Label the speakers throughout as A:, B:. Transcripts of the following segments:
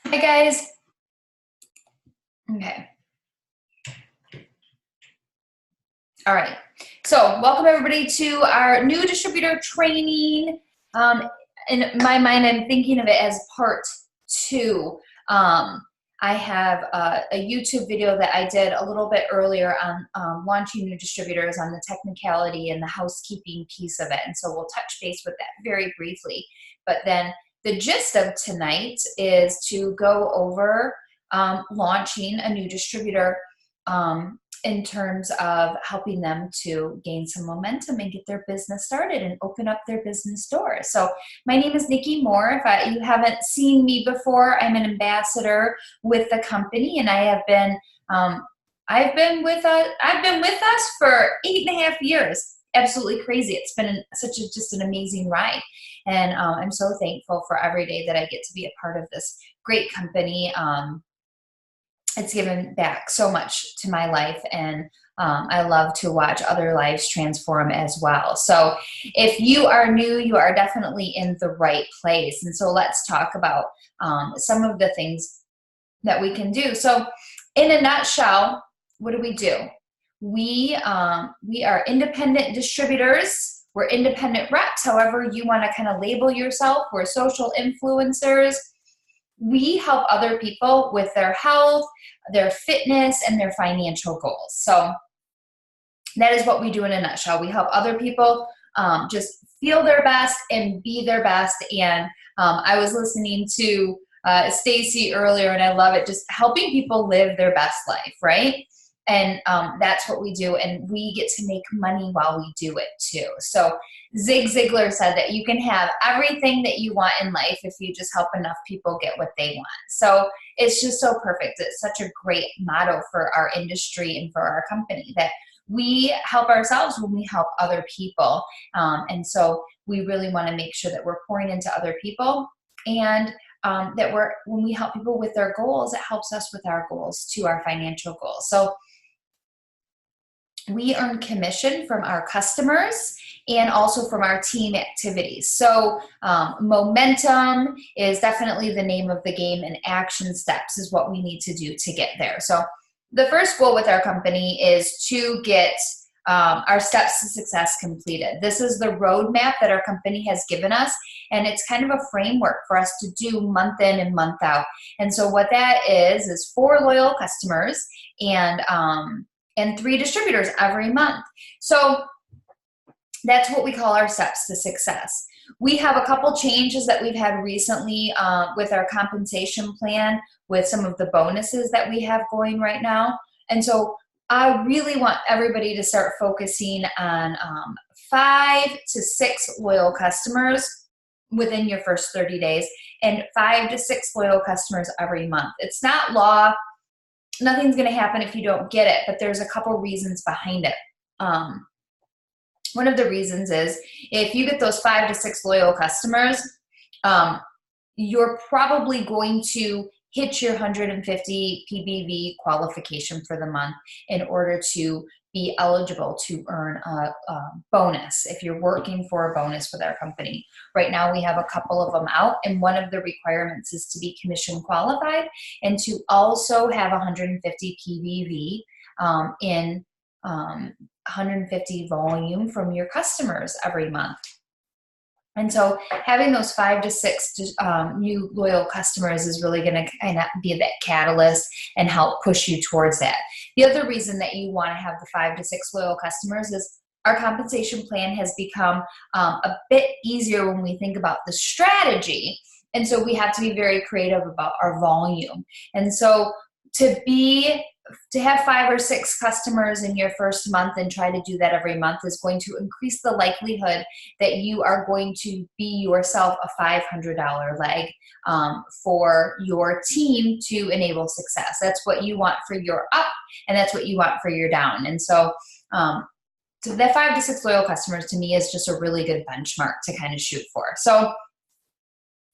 A: Hi guys. Okay. All right. So welcome everybody to our new distributor training. In my mind, I'm thinking of it as part 2. I have a YouTube video that I did a little bit earlier on launching new distributors, on the technicality and the housekeeping piece of it. And so we'll touch base with that very briefly. But then the gist of tonight is to go over launching a new distributor in terms of helping them to gain some momentum and get their business started and open up their business doors. So my name is Nikki Moore. If you haven't seen me before, I'm an ambassador with the company, and I have been I've been with us for 8.5 years. Absolutely crazy. It's been just an amazing ride, and I'm so thankful for every day that I get to be a part of this great company. It's given back so much to my life, and I love to watch other lives transform as well. So if you are new, you are definitely in the right place. And so let's talk about some of the things that we can do. So in a nutshell, what do? We are independent distributors. We're independent reps, however you want to kind of label yourself. We're social influencers. We help other people with their health, their fitness, and their financial goals. So that is what we do in a nutshell. We help other people just feel their best and be their best. And I was listening to Stacy earlier, and I love it, just helping people live their best life, right? And that's what we do, and we get to make money while we do it too. So Zig Ziglar said that you can have everything that you want in life if you just help enough people get what they want. So it's just so perfect. It's such a great motto for our industry and for our company, that we help ourselves when we help other people. And so we really want to make sure that we're pouring into other people, and that when we help people with their goals, it helps us with our goals too, our financial goals. So we earn commission from our customers and also from our team activities. So momentum is definitely the name of the game, and action steps is what we need to do to get there. So the first goal with our company is to get our steps to success completed. This is the roadmap that our company has given us, and it's kind of a framework for us to do month in and month out. And so what that is 4 loyal customers and 3 distributors every month. So that's what we call our steps to success. We have a couple changes that we've had recently with our compensation plan, with some of the bonuses that we have going right now. And so I really want everybody to start focusing on 5 to 6 loyal customers within your first 30 days, and 5 to 6 loyal customers every month. It's not law. Nothing's going to happen if you don't get it, but there's a couple reasons behind it. One of the reasons is if you get those 5 to 6 loyal customers, you're probably going to hit your 150 PBV qualification for the month in order to be eligible to earn a bonus if you're working for a bonus with our company. Right now we have a couple of them out, and one of the requirements is to be commission qualified and to also have 150 PBV in 150 volume from your customers every month. And so having those 5 to 6 new loyal customers is really going to kind of be that catalyst and help push you towards that. The other reason that you want to have the 5 to 6 loyal customers is our compensation plan has become a bit easier when we think about the strategy. And so we have to be very creative about our volume. And so to have 5 or 6 customers in your first month and try to do that every month is going to increase the likelihood that you are going to be yourself a $500 leg for your team to enable success. That's what you want for your up, and that's what you want for your down. And so that 5 to 6 loyal customers to me is just a really good benchmark to kind of shoot for. So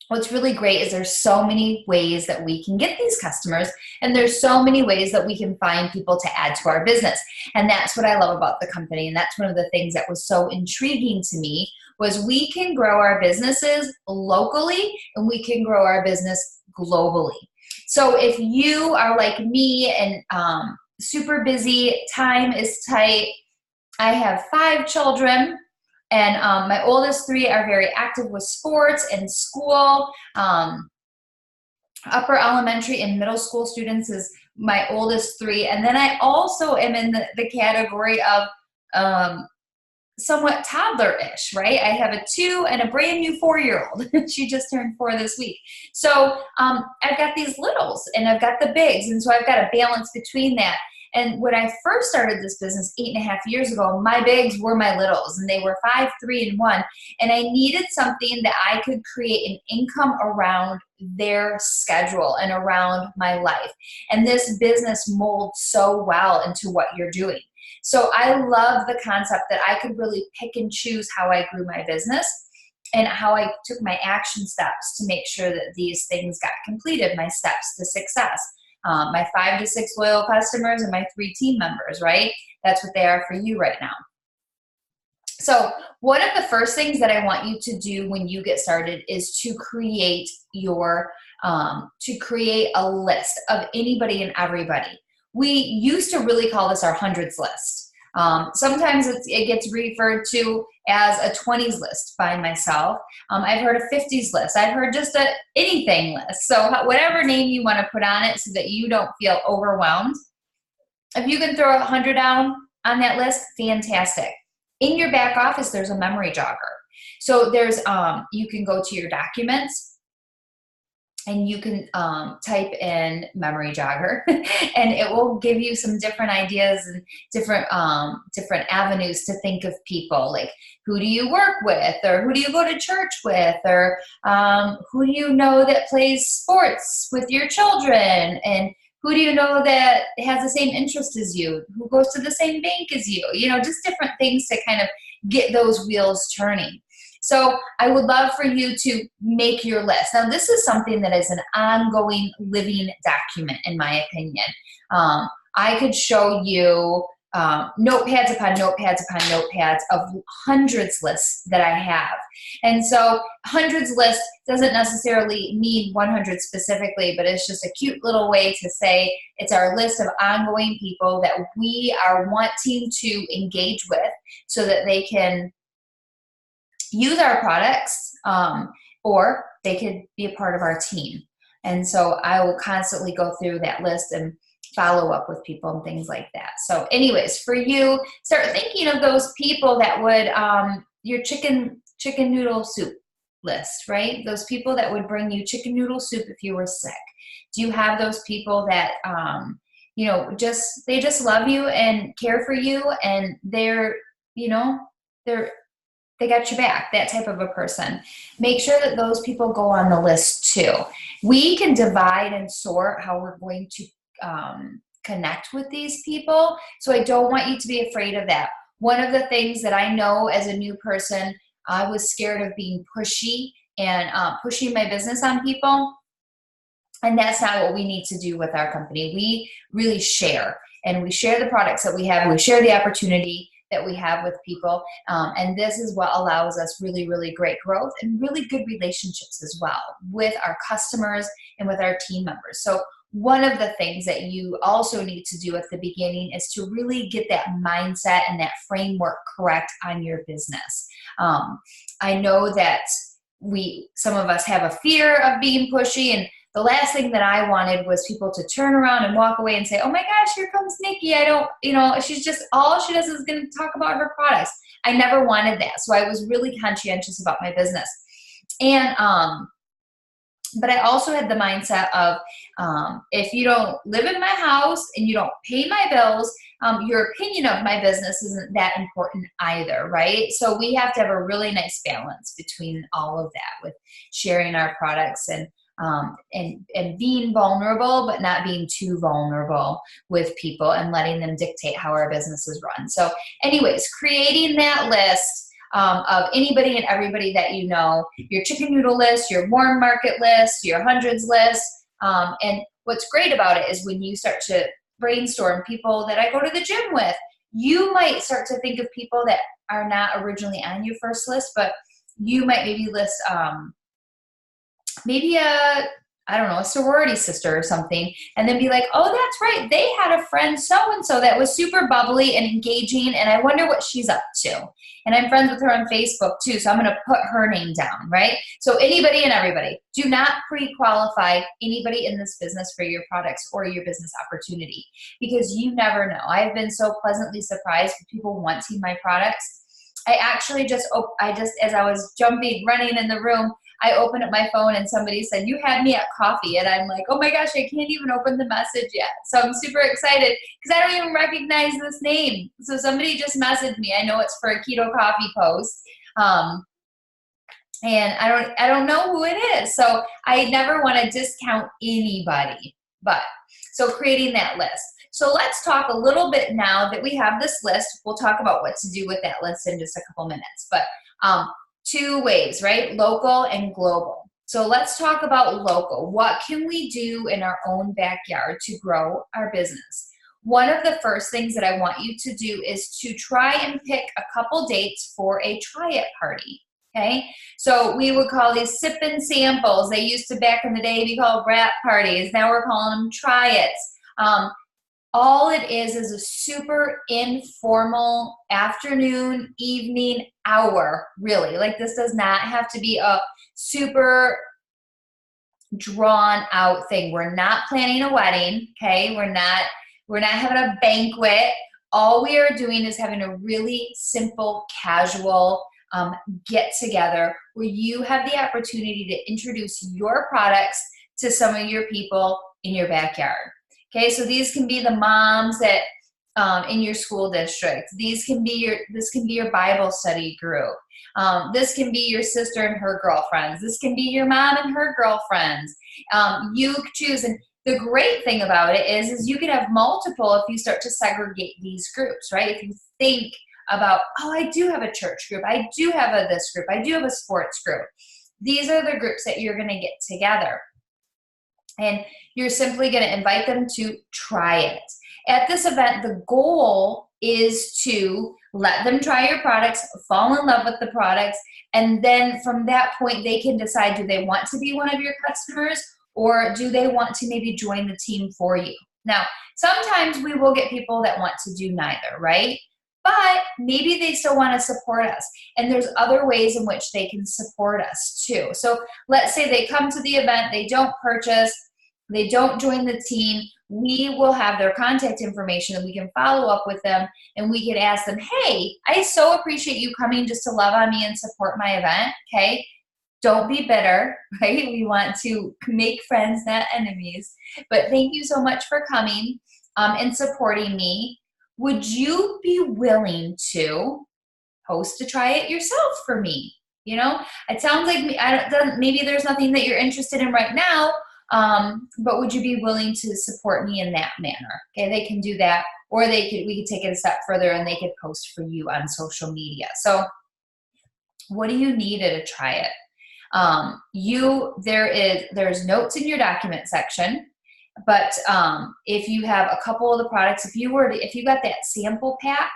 A: what's really great is there's so many ways that we can get these customers, and there's so many ways that we can find people to add to our business. And that's what I love about the company. And that's one of the things that was so intriguing to me, was we can grow our businesses locally and we can grow our business globally. So if you are like me and super busy, time is tight, I have 5 children, and my oldest 3 are very active with sports and school. Upper elementary and middle school students is my oldest 3. And then I also am in the category of somewhat toddler-ish, right? I have a 2 and a brand new 4-year-old. She just turned 4 this week. So I've got these littles and I've got the bigs. And so I've got a balance between that. And when I first started this business 8.5 years ago, my bigs were my littles, and they were 5, 3, and 1. And I needed something that I could create an income around their schedule and around my life. And this business molds so well into what you're doing. So I love the concept that I could really pick and choose how I grew my business and how I took my action steps to make sure that these things got completed, my steps to success. My 5 to 6 loyal customers and my 3 team members, right? That's what they are for you right now. So one of the first things that I want you to do when you get started is to create a list of anybody and everybody. We used to really call this our hundreds list. Sometimes it gets referred to as a 20s list by myself. I've heard a 50s list. I've heard just a anything list. So whatever name you want to put on it so that you don't feel overwhelmed. If you can throw 100 down on that list, fantastic. In your back office, there's a memory jogger. So there's you can go to your documents and you can type in memory jogger and it will give you some different ideas and different avenues to think of people, like who do you work with, or who do you go to church with, or who do you know that plays sports with your children, and who do you know that has the same interest as you, who goes to the same bank as you, just different things to kind of get those wheels turning. So I would love for you to make your list. Now, this is something that is an ongoing living document, in my opinion. I could show you notepads upon notepads upon notepads of hundreds lists that I have. And so hundreds list doesn't necessarily mean 100 specifically, but it's just a cute little way to say it's our list of ongoing people that we are wanting to engage with so that they can use our products, or they could be a part of our team. And so I will constantly go through that list and follow up with people and things like that. So anyways, for you, start thinking of those people that would, your chicken noodle soup list, right? Those people that would bring you chicken noodle soup if you were sick. Do you have those people that, they just love you and care for you, and they got your back, that type of a person? Make sure that those people go on the list too. We can divide and sort how we're going to connect with these people. So I don't want you to be afraid of that. One of the things that I know as a new person, I was scared of being pushy and pushing my business on people. And that's not what we need to do with our company. We really share, and we share the products that we have. We share the opportunity that we have with people. And this is what allows us really, really great growth and really good relationships as well with our customers and with our team members. So one of the things that you also need to do at the beginning is to really get that mindset and that framework correct on your business. I know that some of us have a fear of being pushy, and the last thing that I wanted was people to turn around and walk away and say, oh my gosh, here comes Nikki. She's just, all she does is going to talk about her products. I never wanted that. So I was really conscientious about my business. And, but I also had the mindset of, if you don't live in my house and you don't pay my bills, your opinion of my business isn't that important either, right? So we have to have a really nice balance between all of that, with sharing our products and being vulnerable, but not being too vulnerable with people and letting them dictate how our business is run. So anyways, creating that list of anybody and everybody that you know, your chicken noodle list, your warm market list, your hundreds list. And what's great about it is when you start to brainstorm people that I go to the gym with, you might start to think of people that are not originally on your first list, but you might maybe list maybe a I don't know, a sorority sister or something, and then be like, oh, that's right, they had a friend so-and-so that was super bubbly and engaging, and I wonder what she's up to. And I'm friends with her on Facebook too, so I'm gonna put her name down, right? So anybody and everybody, do not pre-qualify anybody in this business for your products or your business opportunity, because you never know. I've been so pleasantly surprised with people wanting my products. I actually just, as I was running in the room, I opened up my phone and somebody said, you had me at coffee. And I'm like, oh my gosh, I can't even open the message yet. So I'm super excited because I don't even recognize this name. So somebody just messaged me. I know it's for a keto coffee post. And I don't know who it is. So I never want to discount anybody, so creating that list. So let's talk a little bit now that we have this list. We'll talk about what to do with that list in just a couple minutes, but, two ways, right? Local and global. So let's talk about local. What can we do in our own backyard to grow our business? One of the first things that I want you to do is to try and pick a couple dates for a try it party. Okay, so we would call these sip and samples. They used to, back in the day, be called wrap parties. Now we're calling them try-its. All it is a super informal afternoon, evening hour, really. Like, this does not have to be a super drawn out thing. We're not planning a wedding, okay? We're not having a banquet. All we are doing is having a really simple, casual get together where you have the opportunity to introduce your products to some of your people in your backyard. Okay, so these can be the moms that in your school district. This can be your Bible study group. This can be your sister and her girlfriends. This can be your mom and her girlfriends. You choose, and the great thing about it is you can have multiple if you start to segregate these groups, right? If you think about, oh, I do have a church group, I do have this group, I do have a sports group. These are the groups that you're going to get together. And you're simply going to invite them to try it. At this event, the goal is to let them try your products, fall in love with the products, and then from that point, they can decide, do they want to be one of your customers, or do they want to maybe join the team for you? Now, sometimes we will get people that want to do neither, right? But maybe they still want to support us. And there's other ways in which they can support us too. So let's say they come to the event, they don't purchase, they don't join the team. We will have their contact information and we can follow up with them and we can ask them, hey, I so appreciate you coming just to love on me and support my event, okay? Don't be bitter, right? We want to make friends, not enemies. But thank you so much for coming and supporting me. Would you be willing to host a try it yourself for me? You know, it sounds like maybe there's nothing that you're interested in right now, but would you be willing to support me in that manner? Okay, they can do that, or we could take it a step further and they could post for you on social media. So what do you need at a try it? There's notes in your document section. But if you have a couple of the products, if you got that sample pack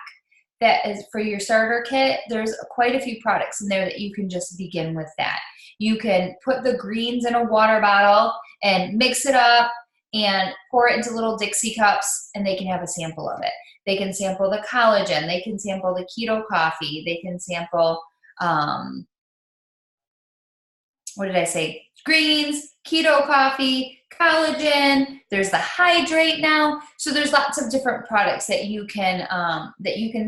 A: that is for your starter kit, there's quite a few products in there that you can just begin with that. You can put the greens in a water bottle and mix it up and pour it into little Dixie cups, and they can have a sample of it. They can sample the collagen. They can sample the keto coffee. They can sample, what did I say? Greens, keto coffee, collagen. There's the hydrate now. So there's lots of different products that you can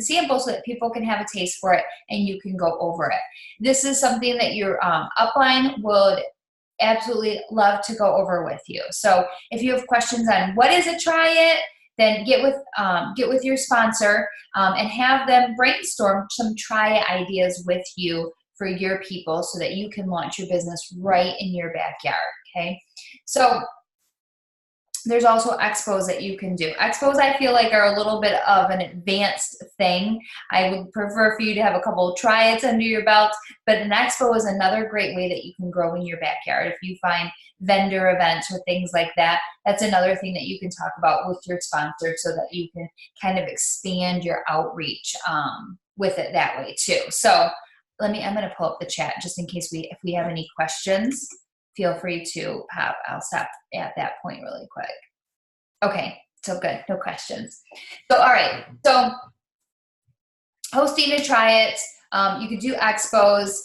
A: sample so that people can have a taste for it and you can go over it. This is something that your upline would absolutely love to go over with you. So if you have questions on what is a try it, then get with your sponsor and have them brainstorm some try it ideas with you for your people so that you can launch your business right in your backyard, okay? So there's also expos that you can do. Expos, I feel like, are a little bit of an advanced thing. I would prefer for you to have a couple of try-its under your belt, but an expo is another great way that you can grow in your backyard. If you find vendor events or things like that, that's another thing that you can talk about with your sponsor so that you can kind of expand your outreach with it that way too. So I'm going to pull up the chat just in case if we have any questions. feel free to pop. I'll stop at that point really quick. Okay, so good, no questions. So, all right, so hosting to try it. You could do expos.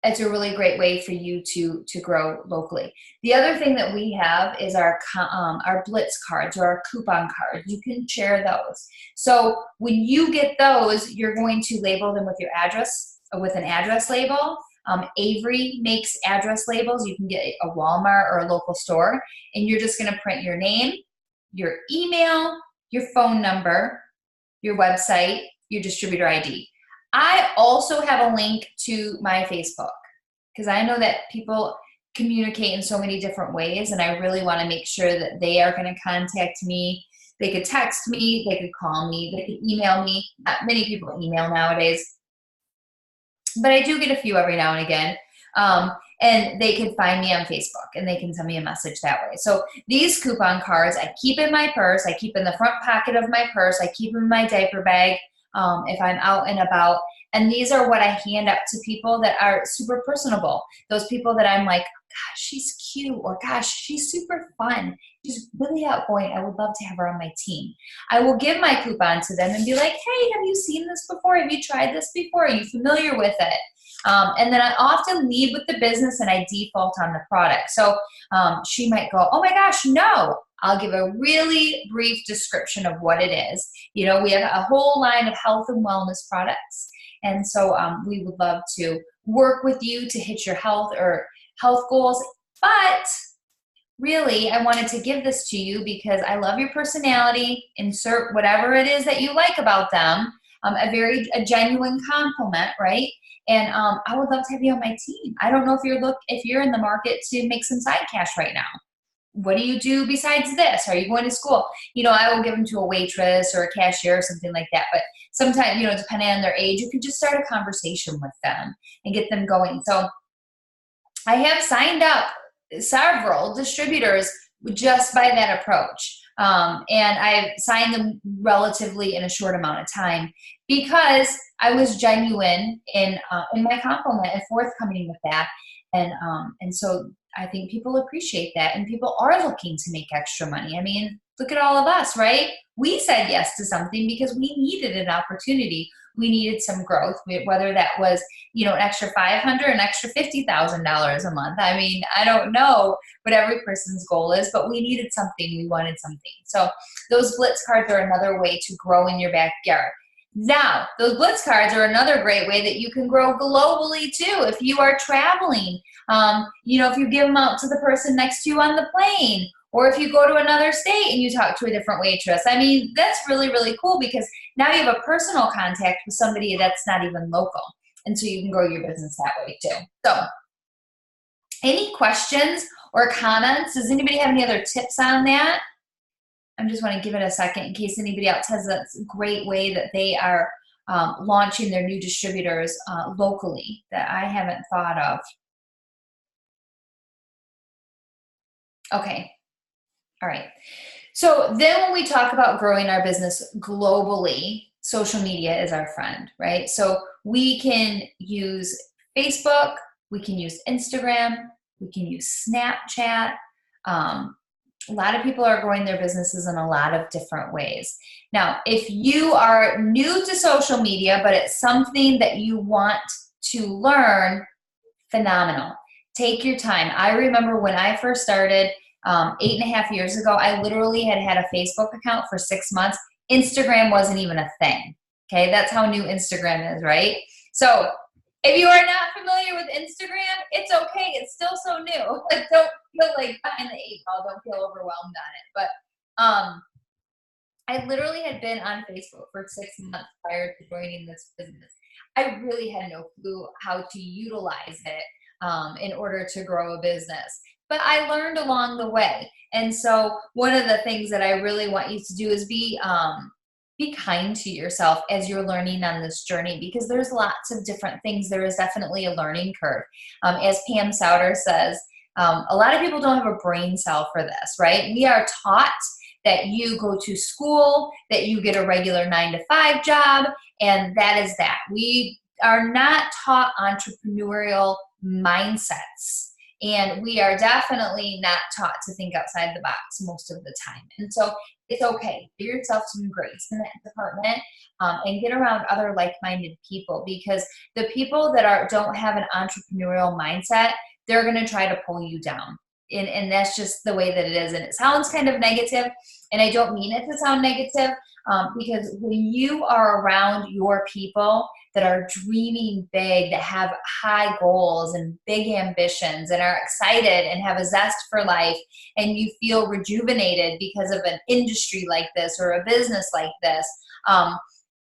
A: It's a really great way for you to grow locally. The other thing that we have is our Blitz cards or our coupon cards. You can share those. So when you get those, you're going to label them with your address, with an address label. Avery makes address labels. You can get a Walmart or a local store, and you're just going to print your name, your email, your phone number, your website, your distributor ID. I also have a link to my Facebook because I know that people communicate in so many different ways, and I really want to make sure that they are going to contact me. They could text me, they could call me, they could email me. Not many people email nowadays, but I do get a few every now and again. And they can find me on Facebook and they can send me a message that way. So these coupon cards, I keep in my purse. I keep in the front pocket of my purse. I keep in my diaper bag if I'm out and about. And these are what I hand out to people that are super personable. Those people that I'm like, gosh, she's cute, or gosh, she's super fun. She's really outgoing. I would love to have her on my team. I will give my coupon to them and be like, hey, have you seen this before? Have you tried this before? Are you familiar with it? And then I often lead with the business and I default on the product. So she might go, oh my gosh, no. I'll give a really brief description of what it is. You know, we have a whole line of health and wellness products. And so we would love to work with you to hit your health goals. But really, I wanted to give this to you because I love your personality. Insert whatever it is that you like about them. A genuine compliment, right? And I would love to have you on my team. I don't know if you're in the market to make some side cash right now. What do you do besides this? Are you going to school? You know, I will give them to a waitress or a cashier or something like that. But sometimes, you know, depending on their age, you could just start a conversation with them and get them going. So I have signed up several distributors just by that approach. And I've signed them relatively in a short amount of time because I was genuine in my compliment and forthcoming with that. And so I think people appreciate that, and people are looking to make extra money. I mean, look at all of us, right? We said yes to something because we needed an opportunity. We needed some growth, whether that was, you know, an extra $500, an extra $50,000 a month. I mean, I don't know what every person's goal is, but we needed something. We wanted something. So those Blitz cards are another way to grow in your backyard. Now, those Blitz cards are another great way that you can grow globally too. If you are traveling, you know, if you give them out to the person next to you on the plane, or if you go to another state and you talk to a different waitress. I mean, that's really, really cool because now you have a personal contact with somebody that's not even local. And so you can grow your business that way too. So any questions or comments? Does anybody have any other tips on that? I just want to give it a second in case anybody else has a great way that they are launching their new distributors locally that I haven't thought of. Okay. All right. So then when we talk about growing our business globally, social media is our friend, right? So we can use Facebook, we can use Instagram, we can use Snapchat. A lot of people are growing their businesses in a lot of different ways. Now, if you are new to social media, but it's something that you want to learn, phenomenal. Take your time. I remember when I first started 8.5 years ago, I literally had a Facebook account for 6 months. Instagram wasn't even a thing. Okay, that's how new Instagram is, right? So if you are not familiar with Instagram, it's okay. It's still so new. Like, don't feel like behind the eight ball. Don't feel overwhelmed on it. But I literally had been on Facebook for 6 months prior to joining this business. I really had no clue how to utilize it in order to grow a business. But I learned along the way. And so one of the things that I really want you to do is be kind to yourself as you're learning on this journey, because there's lots of different things. There is definitely a learning curve. As Pam Souter says, a lot of people don't have a brain cell for this, right? We are taught that you go to school, that you get a regular 9-to-5 job, and that is that. We are not taught entrepreneurial mindsets. And we are definitely not taught to think outside the box most of the time. And so it's okay. Give yourself some grace in that department, and get around other like-minded people, because the people that don't have an entrepreneurial mindset, they're going to try to pull you down. And that's just the way that it is. And it sounds kind of negative, and I don't mean it to sound negative, because when you are around your people that are dreaming big, that have high goals and big ambitions and are excited and have a zest for life, and you feel rejuvenated because of an industry like this or a business like this,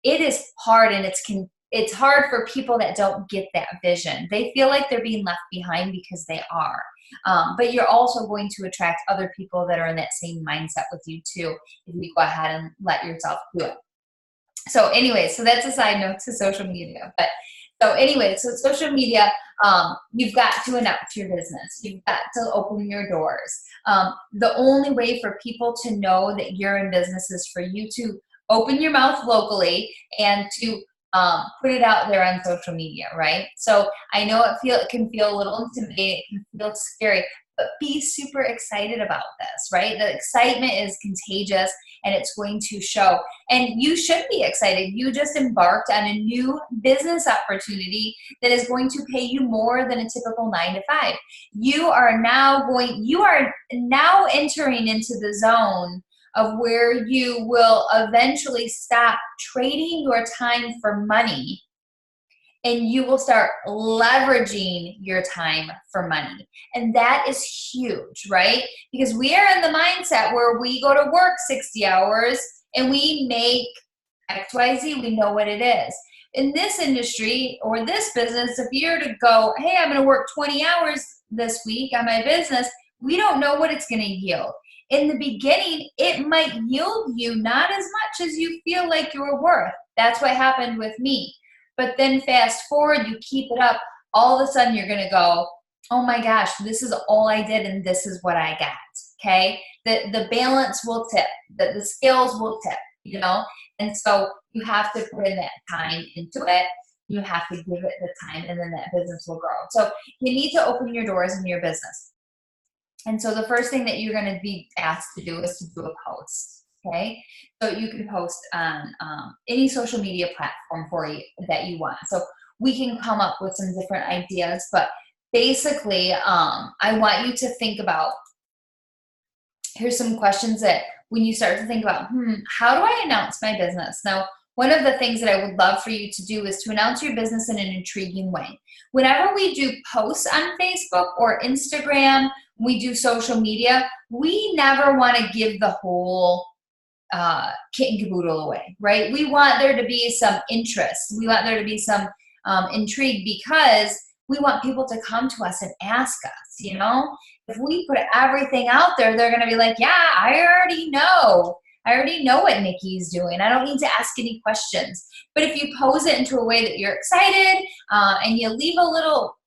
A: it is hard, and it's hard for people that don't get that vision. They feel like they're being left behind because they are. But you're also going to attract other people that are in that same mindset with you too, if you go ahead and let yourself do it. So anyway, so that's a side note to social media. But so anyway, so social media, you've got to announce your business. You've got to open your doors. The only way for people to know that you're in business is for you to open your mouth locally and to put it out there on social media, right? So I know it can feel a little intimidating, it can feel scary, but be super excited about this, right? The excitement is contagious, and it's going to show. And you should be excited. You just embarked on a new business opportunity that is going to pay you more than a typical 9-to-5. You are now entering into the zone of where you will eventually stop trading your time for money, and you will start leveraging your time for money. And that is huge, right? Because we are in the mindset where we go to work 60 hours and we make XYZ, we know what it is. In this industry or this business, if you're to go, hey, I'm going to work 20 hours this week on my business, we don't know what it's going to yield. In the beginning, it might yield you not as much as you feel like you're worth. That's what happened with me. But then fast forward, you keep it up, all of a sudden you're going to go, oh my gosh, this is all I did and this is what I got, okay? The balance will tip, the scales will tip, you know? And so you have to put in that time into it. You have to give it the time, and then that business will grow. So you need to open your doors in your business. And so the first thing that you're going to be asked to do is to do a post, okay? So you can post on any social media platform that you want. So we can come up with some different ideas, but basically, I want you to think about, here's some questions that when you start to think about, how do I announce my business? Now, one of the things that I would love for you to do is to announce your business in an intriguing way. Whenever we do posts on Facebook or Instagram, we do social media, we never want to give the whole kit and caboodle away, right? We want there to be some interest. We want there to be some intrigue, because we want people to come to us and ask us, you know? If we put everything out there, they're going to be like, yeah, I already know what Nikki's doing. I don't need to ask any questions. But if you pose it into a way that you're excited, and you leave a little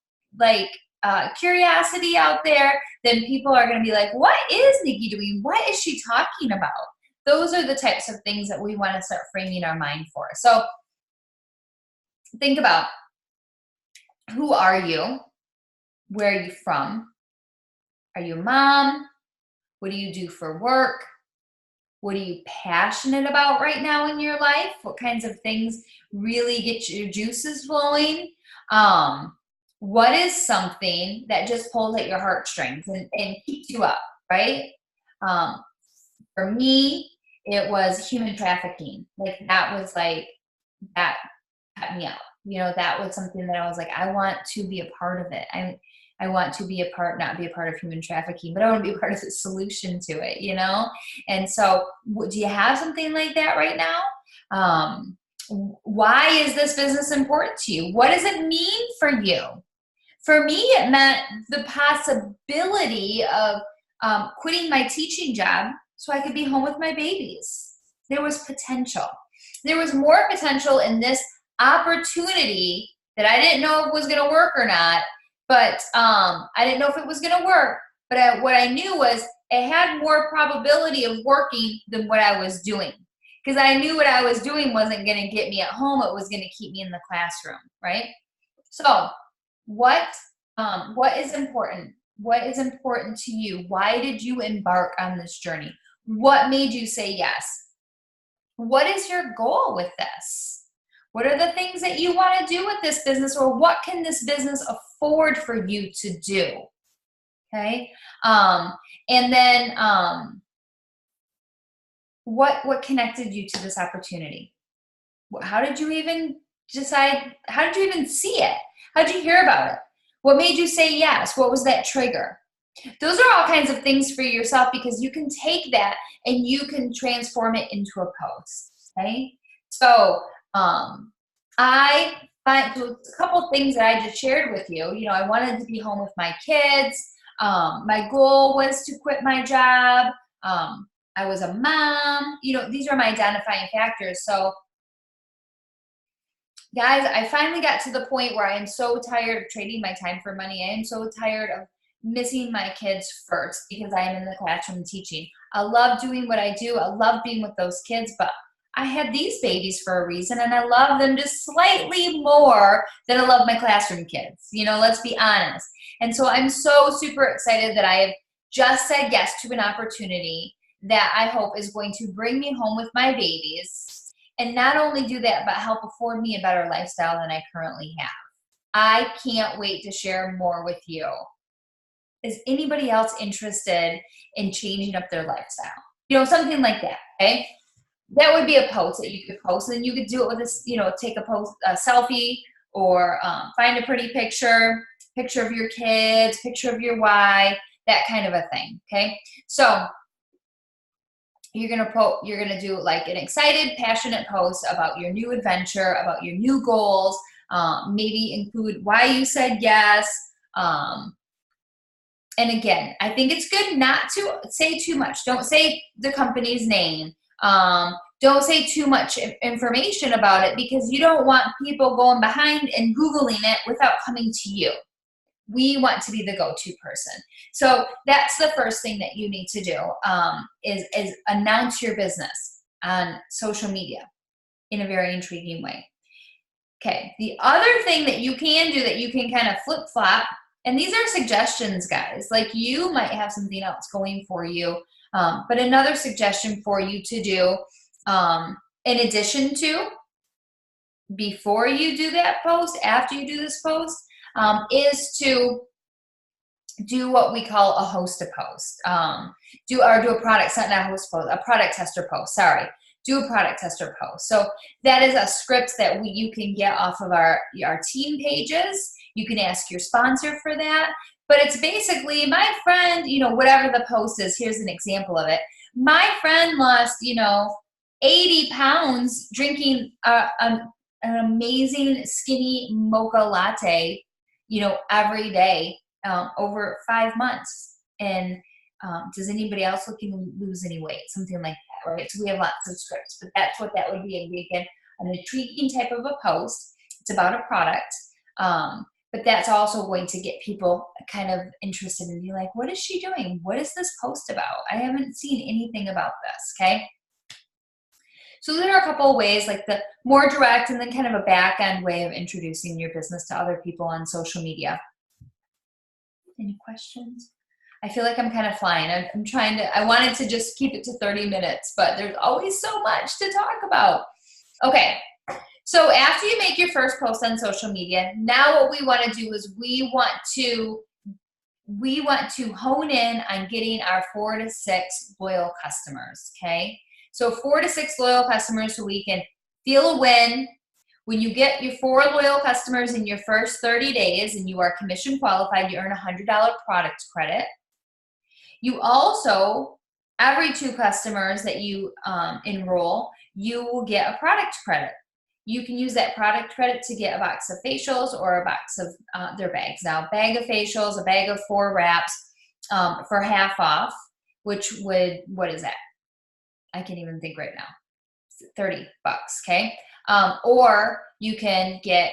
A: curiosity out there, then people are going to be like, what is Nikki doing? What is she talking about? Those are the types of things that we want to start framing our mind for. So think about, who are you? Where are you from? Are you a mom? What do you do for work? What are you passionate about right now in your life? What kinds of things really get your juices flowing? What is something that just pulls at your heartstrings and keeps you up, right? For me, it was human trafficking. That cut me out. You know, that was something that I was like, I want to be a part of it. I want to be not be a part of human trafficking, but I want to be a part of the solution to it, you know? And so do you have something like that right now? Why is this business important to you? What does it mean for you? For me, it meant the possibility of quitting my teaching job so I could be home with my babies. There was potential. There was more potential in this opportunity that I didn't know if it was going to work or not. But I didn't know if it was going to work. But what I knew was it had more probability of working than what I was doing. Because I knew what I was doing wasn't going to get me at home. It was going to keep me in the classroom, right? So what is important? What is important to you? Why did you embark on this journey? What made you say yes? What is your goal with this? What are the things that you want to do with this business, or what can this business afford for you to do? Okay. And then what connected you to this opportunity? How did you even decide? How did you even see it? How did you hear about it? What made you say yes? What was that trigger? Those are all kinds of things for yourself, because you can take that and you can transform it into a post. Okay. So I find a couple things that I just shared with you. You know, I wanted to be home with my kids. My goal was to quit my job. I was a mom. You know, these are my identifying factors. So guys, I finally got to the point where I am so tired of trading my time for money. I am so tired of missing my kids first, because I am in the classroom teaching. I love doing what I do. I love being with those kids, but I had these babies for a reason, and I love them just slightly more than I love my classroom kids. You know, let's be honest. And so I'm so super excited that I have just said yes to an opportunity that I hope is going to bring me home with my babies, and not only do that, but help afford me a better lifestyle than I currently have. I can't wait to share more with you. Is anybody else interested in changing up their lifestyle? You know, something like that, okay? That would be a post that you could post, and then you could do it with this, you know, take a post, a selfie, or find a pretty picture of your kids, picture of your why, that kind of a thing, okay? So you're gonna do like an excited, passionate post about your new adventure, about your new goals, maybe include why you said yes. And again, I think it's good not to say too much. Don't say the company's name. Don't say too much information about it, because you don't want people going behind and Googling it without coming to you. We want to be the go-to person. So that's the first thing that you need to do, is announce your business on social media in a very intriguing way. Okay, the other thing that you can do that you can kind of flip-flop, and these are suggestions, guys, like you might have something else going for you, but another suggestion for you to do, in addition to, before you do that post, after you do this post, is to do what we call a host a post. Do a product, not a host post, a product tester post, sorry. Do a product tester post. So that is a script that you can get off of our team pages. You can ask your sponsor for that. But it's basically, my friend, you know, whatever the post is, here's an example of it. My friend lost, you know, 80 pounds drinking an amazing skinny mocha latte, you know, every day, over 5 months. And does anybody else looking to lose any weight? Something like that, right? So we have lots of scripts, but that's what that would be. Again, an intriguing type of a post. It's about a product. But that's also going to get people kind of interested and be like, what is she doing? What is this post about? I haven't seen anything about this, okay? So there are a couple of ways, like the more direct and then kind of a back end way of introducing your business to other people on social media. Any questions? I feel like I'm kind of flying. I wanted to just keep it to 30 minutes, but there's always so much to talk about. Okay. So after you make your first post on social media, now what we want to do is we want to hone in on getting our 4 to 6 loyal customers, okay? So 4 to 6 loyal customers, so we can feel a win. When you get your 4 loyal customers in your first 30 days and you are commission qualified, you earn a $100 product credit. You also, every 2 customers that you enroll, you will get a product credit. You can use that product credit to get a box of facials or a box of their bags. Now, a bag of facials, a bag of 4 wraps for half off, which would, what is that? I can't even think right now. $30, okay? Or you can get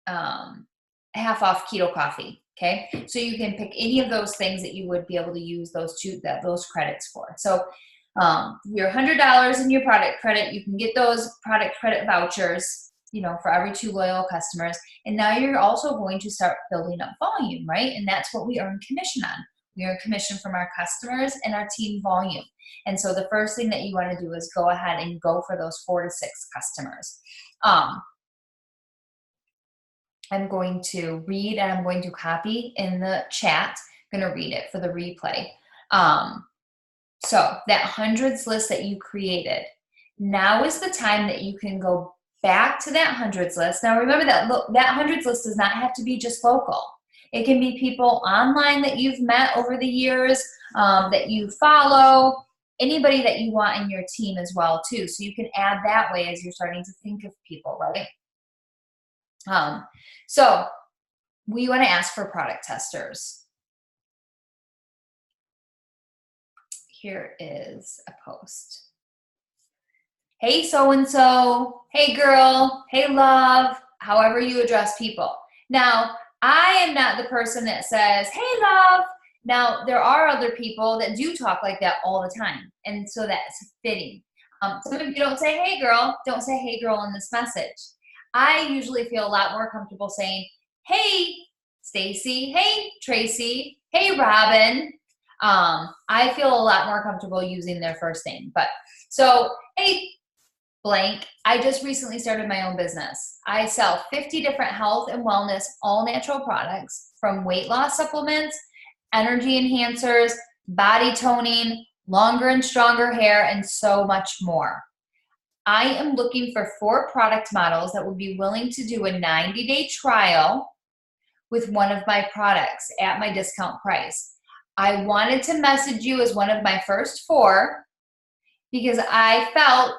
A: half off keto coffee, okay? So you can pick any of those things that you would be able to use those credits for. So your $100 in your product credit, you can get those product credit vouchers for every 2 loyal customers. And now you're also going to start building up volume, right? And that's what we earn commission on. We earn commission from our customers and our team volume. And so the first thing that you want to do is go ahead and go for those 4 to 6 customers. I'm going to read and I'm going to copy in the chat. I'm going to read it for the replay. So that hundreds list that you created, now is the time that you can go back to that hundreds list. Now remember that hundreds list does not have to be just local. It can be people online that you've met over the years, that you follow, anybody that you want in your team as well too. So you can add that way as you're starting to think of people, right? So we want to ask for product testers. Here is a post. Hey, so-and-so. Hey, girl. Hey, love. However you address people. Now, I am not the person that says, hey, love. Now, there are other people that do talk like that all the time. And so that's fitting. Some of you don't say, hey, girl. Don't say, hey, girl in this message. I usually feel a lot more comfortable saying, hey, Stacy. Hey, Tracy. Hey, Robin. I feel a lot more comfortable using their first name. But so, hey, blank, I just recently started my own business. I sell 50 different health and wellness, all natural products, from weight loss supplements, energy enhancers, body toning, longer and stronger hair, and so much more. I am looking for 4 product models that would be willing to do a 90-day trial with one of my products at my discount price. I wanted to message you as one of my first 4 because I felt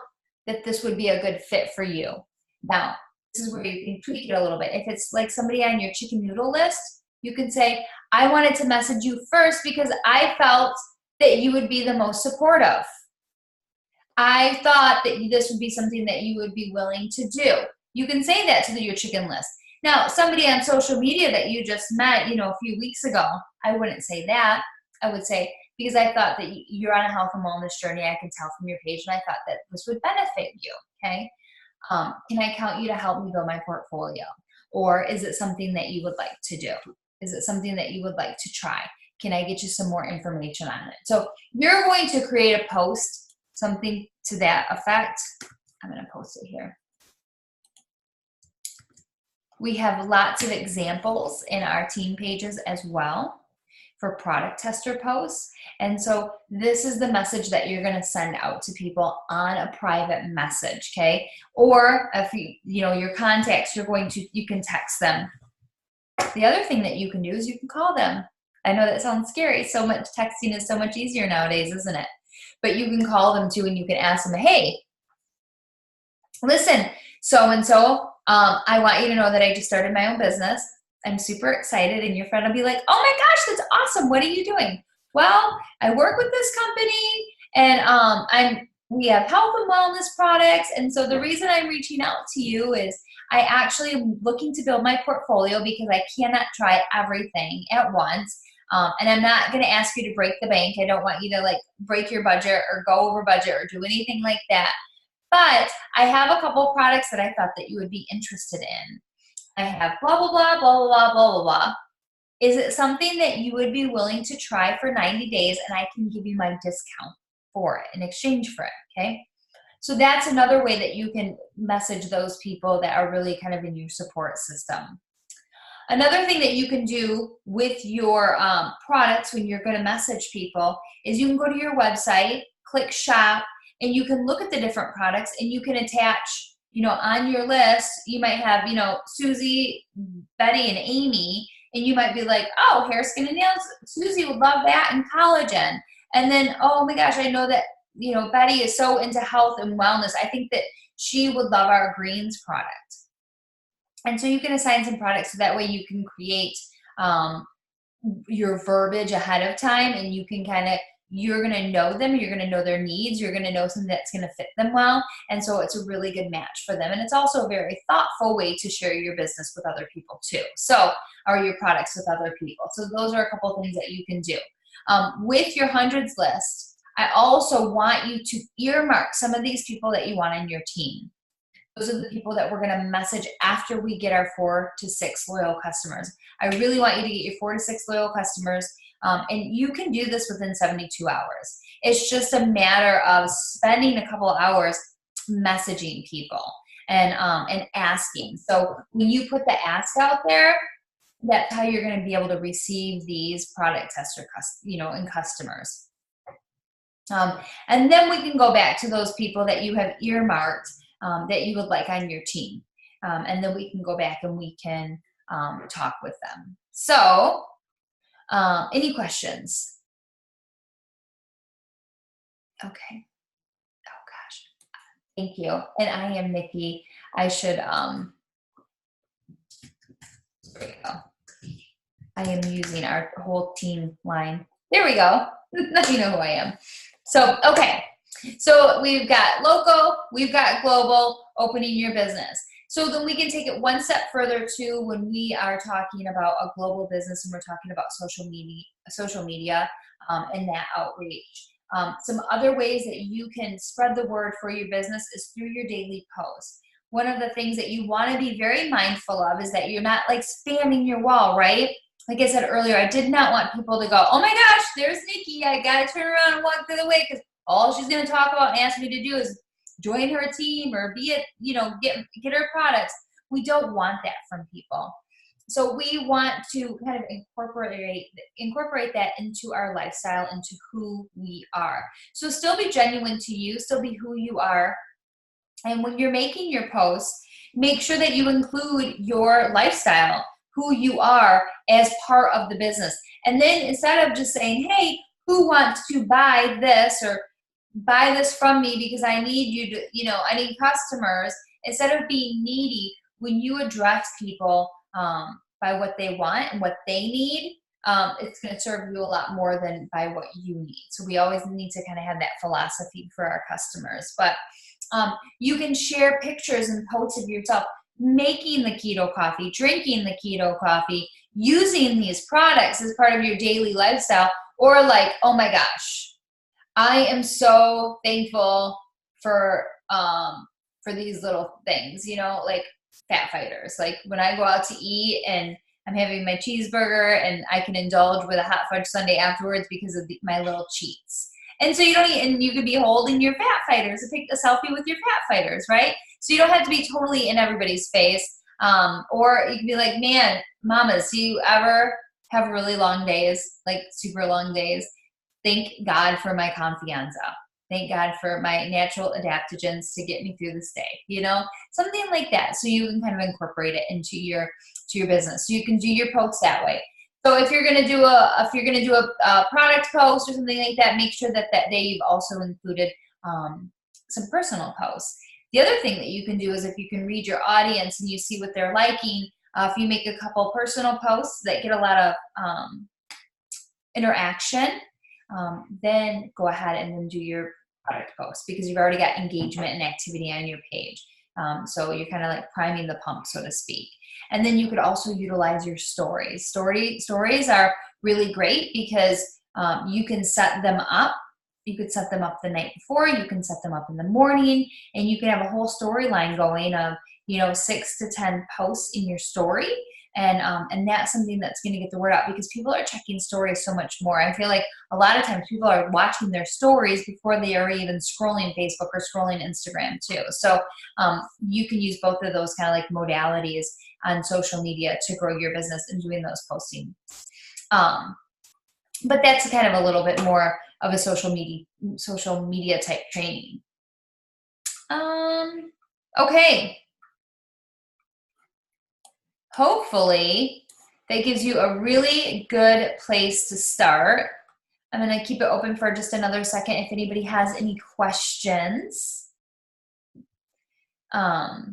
A: that this would be a good fit for you. Now, this is where you can tweak it a little bit. If it's like somebody on your chicken noodle list, you can say, I wanted to message you first because I felt that you would be the most supportive. I thought that this would be something that you would be willing to do. You can say that to your chicken list. Now, somebody on social media that you just met, a few weeks ago, I wouldn't say that. I would say, because I thought that you're on a health and wellness journey, I can tell from your page, and I thought that this would benefit you, okay? Can I count you to help me build my portfolio? Or is it something that you would like to do? Is it something that you would like to try? Can I get you some more information on it? So you're going to create a post, something to that effect. I'm going to post it here. We have lots of examples in our team pages as well for product tester posts. And so this is the message that you're going to send out to people on a private message, okay? Or if your contacts, you can text them. The other thing that you can do is you can call them. I know that sounds scary. So much texting is so much easier nowadays, isn't it? But you can call them too, and you can ask them, hey, listen, so-and-so, I want you to know that I just started my own business. I'm super excited. And your friend will be like, oh my gosh, that's awesome. What are you doing? Well, I work with this company, and we have health and wellness products. And so the reason I'm reaching out to you is I actually am looking to build my portfolio because I cannot try everything at once. And I'm not going to ask you to break the bank. I don't want you to break your budget or go over budget or do anything like that. But I have a couple products that I thought that you would be interested in. I have blah, blah, blah, blah, blah, blah, blah, blah. Is it something that you would be willing to try for 90 days and I can give you my discount for it in exchange for it, okay? So that's another way that you can message those people that are really kind of in your support system. Another thing that you can do with your products when you're going to message people is you can go to your website, click shop, and you can look at the different products and you can attach, on your list, you might have, Susie, Betty, and Amy, and you might be like, oh, hair, skin, and nails, Susie would love that, and collagen. And then, oh my gosh, I know that, Betty is so into health and wellness. I think that she would love our greens product. And so you can assign some products so that way you can create your verbiage ahead of time, and you can you're going to know them, you're going to know their needs, you're going to know something that's going to fit them well. And so it's a really good match for them. And it's also a very thoughtful way to share your business with other people too. Or your products with other people. So those are a couple of things that you can do. With your hundreds list, I also want you to earmark some of these people that you want on your team. Those are the people that we're going to message after we get our 4 to 6 loyal customers. I really want you to get your 4 to 6 loyal customers, and you can do this within 72 hours. It's just a matter of spending a couple of hours messaging people and asking. So when you put the ask out there, that's how you're going to be able to receive these product tester, and customers. And then we can go back to those people that you have earmarked that you would like on your team. And then we can go back and we can talk with them. So any questions? Okay. Oh gosh. Thank you. And I am Nikki. I should, there we go. I am using our whole team line. There we go. Now you know who I am. So, okay. So we've got local, we've got global, opening your business. So then we can take it one step further too when we are talking about a global business and we're talking about social media and that outreach. Some other ways that you can spread the word for your business is through your daily posts. One of the things that you want to be very mindful of is that you're not like spamming your wall, right? Like I said earlier, I did not want people to go, oh my gosh, there's Nikki. I got to turn around and walk the other way because all she's going to talk about and ask me to do is join her team or be it, get her products. We don't want that from people. So we want to kind of incorporate that into our lifestyle, into who we are. So still be genuine to you, still be who you are. And when you're making your posts, make sure that you include your lifestyle, who you are as part of the business. And then instead of just saying, hey, who wants to buy this or buy this from me because I need you to, I need customers, instead of being needy, when you address people by what they want and what they need, it's going to serve you a lot more than by what you need. So we always need to kind of have that philosophy for our customers. But you can share pictures and posts of yourself making the keto coffee, drinking the keto coffee, using these products as part of your daily lifestyle, or like, oh my gosh, I am so thankful for these little things, like fat fighters. Like when I go out to eat and I'm having my cheeseburger and I can indulge with a hot fudge sundae afterwards because of my little cheats. And so and you could be holding your fat fighters and take a selfie with your fat fighters, right? So you don't have to be totally in everybody's face. Or you can be like, man, mamas, do you ever have really long days, like super long days? Thank God for my confianza. Thank God for my natural adaptogens to get me through this day, something like that. So you can kind of incorporate it into your business. So you can do your posts that way. So if you're going to do a product post or something like that, make sure that day you've also included some personal posts. The other thing that you can do is if you can read your audience and you see what they're liking, if you make a couple personal posts that get a lot of interaction, then go ahead and then do your product post because you've already got engagement and activity on your page. So you're kind of like priming the pump, so to speak. And then you could also utilize your stories. Stories are really great because you can set them up. You could set them up the night before. You can set them up in the morning, and you can have a whole storyline going of 6 to 10 posts in your story. And that's something that's going to get the word out because people are checking stories so much more. I feel like a lot of times people are watching their stories before they are even scrolling Facebook or scrolling Instagram too. So you can use both of those kind of like modalities on social media to grow your business and doing those posting. But that's kind of a little bit more of a social media type training. Okay. Hopefully that gives you a really good place to start. I'm going to keep it open for just another second if anybody has any questions. Okay.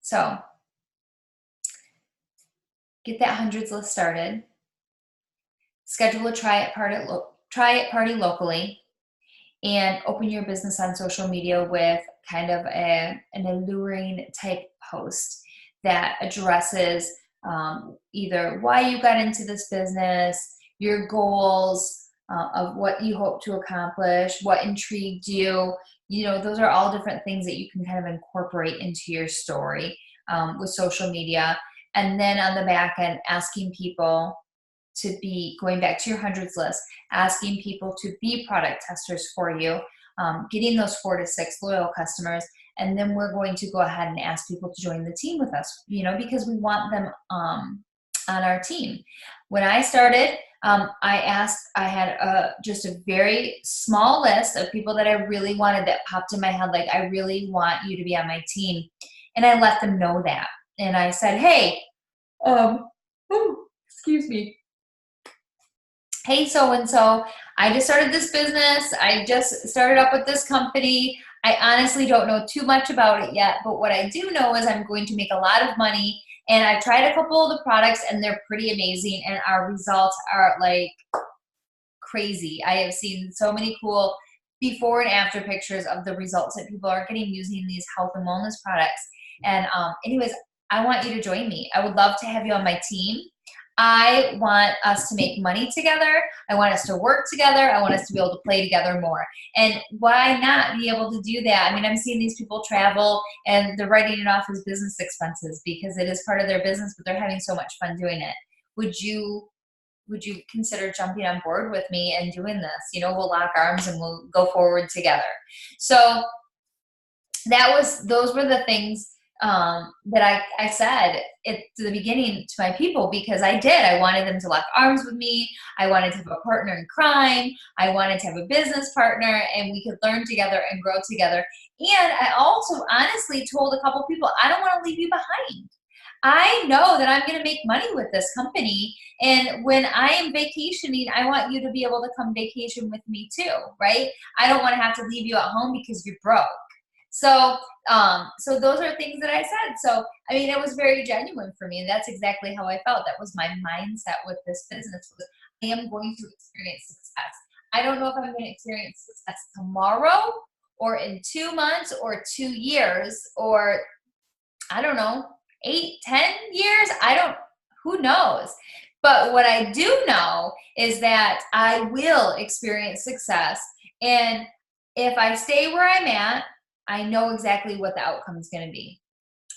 A: So get that hundreds list started. Schedule a try it party locally, and open your business on social media with kind of an alluring type post that addresses either why you got into this business, your goals, of what you hope to accomplish, what intrigued you. You know, those are all different things that you can kind of incorporate into your story with social media. And then on the back end, asking people to be, going back to your hundreds list, asking people to be product testers for you, getting those 4 to 6 loyal customers. And then we're going to go ahead and ask people to join the team with us, you know, because we want them on our team. When I started, I had just a very small list of people that I really wanted, that popped in my head, like, I really want you to be on my team. And I let them know that. And I said, hey, excuse me. Hey, so-and-so, I just started this business. I just started up with this company. I honestly don't know too much about it yet, but what I do know is I'm going to make a lot of money. And I've tried a couple of the products and they're pretty amazing. And our results are like crazy. I have seen so many cool before and after pictures of the results that people are getting using these health and wellness products. And anyways, I want you to join me. I would love to have you on my team. I want us to make money together. I want us to work together. I want us to be able to play together more. And why not be able to do that? I mean, I'm seeing these people travel and they're writing it off as business expenses because it is part of their business, but they're having so much fun doing it. Would you consider jumping on board with me and doing this? You know, we'll lock arms and we'll go forward together. So those were the things that I said at the beginning to my people, because I did. I wanted them to lock arms with me. I wanted to have a partner in crime. I wanted to have a business partner, and we could learn together and grow together. And I also honestly told a couple people, I don't want to leave you behind. I know that I'm going to make money with this company. And when I am vacationing, I want you to be able to come vacation with me too, right? I don't want to have to leave you at home because you're broke. So those are things that I said. So, I mean, it was very genuine for me. And that's exactly how I felt. That was my mindset with this business. Was, I am going to experience success. I don't know if I'm going to experience success tomorrow or in 2 months or 2 years or, I don't know, 8, 10 years. Who knows? But what I do know is that I will experience success. And if I stay where I'm at, I know exactly what the outcome is going to be.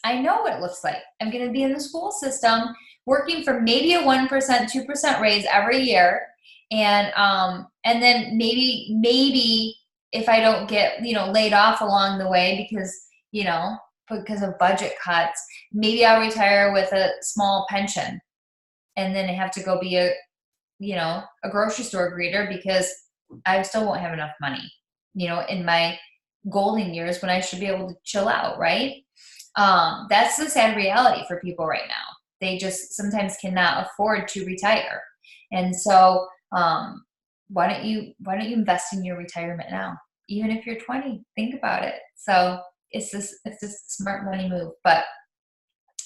A: I know what it looks like. I'm going to be in the school system working for maybe a 1%, 2% raise every year. And then maybe if I don't get, laid off along the way because of budget cuts, maybe I'll retire with a small pension and then I have to go be a grocery store greeter because I still won't have enough money, in my golden years when I should be able to chill out, right? That's the sad reality for people right now. They just sometimes cannot afford to retire. And so why don't you invest in your retirement now? Even if you're 20, think about it. So it's just a smart money move. But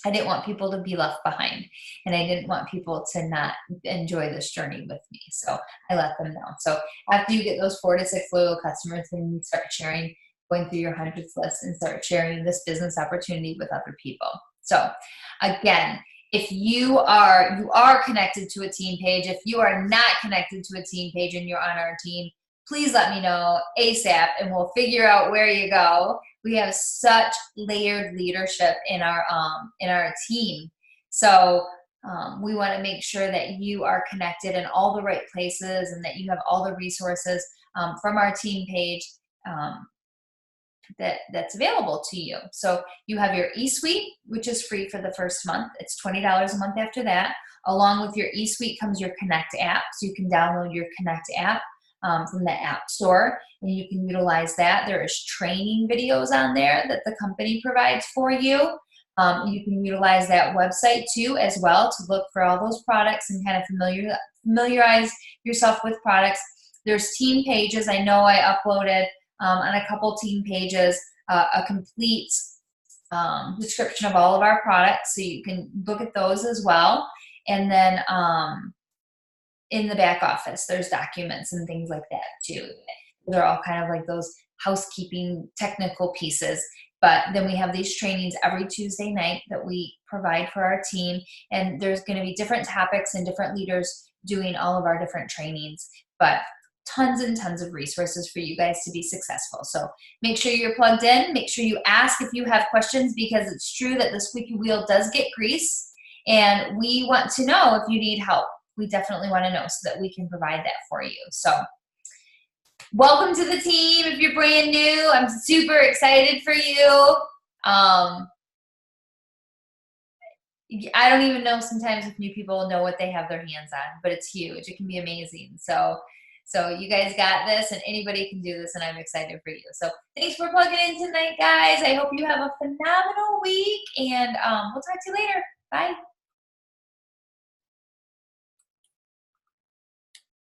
A: I didn't want people to be left behind, and I didn't want people to not enjoy this journey with me. So I let them know. So after you get those 4 to 6 loyal customers, then you start sharing, going through your hundreds list and start sharing this business opportunity with other people. So again, if you are connected to a team page, if you are not connected to a team page and you're on our team, please let me know ASAP and we'll figure out where you go. We have such layered leadership in our team. So we want to make sure that you are connected in all the right places and that you have all the resources from our team page that's available to you. So you have your eSuite, which is free for the first month. It's $20 a month after that. Along with your eSuite comes your Connect app. So you can download your Connect app from the App Store, and you can utilize that. There is training videos on there that the company provides for you. You can utilize that website too as well to look for all those products and kind of familiarize yourself with products. There's team pages. I know I uploaded on a couple team pages a complete description of all of our products, so you can look at those as well. And then in the back office, there's documents and things like that too. They're all kind of like those housekeeping technical pieces. But then we have these trainings every Tuesday night that we provide for our team. And there's going to be different topics and different leaders doing all of our different trainings. but tons and tons of resources for you guys to be successful. So make sure you're plugged in. Make sure you ask if you have questions, because it's true that the squeaky wheel does get grease, and we want to know if you need help. We definitely want to know so that we can provide that for you. So welcome to the team. If you're brand new, I'm super excited for you. I don't even know sometimes if new people know what they have their hands on, but it's huge. It can be amazing. So you guys got this, and anybody can do this, and I'm excited for you. So thanks for plugging in tonight, guys. I hope you have a phenomenal week, and we'll talk to you later. Bye.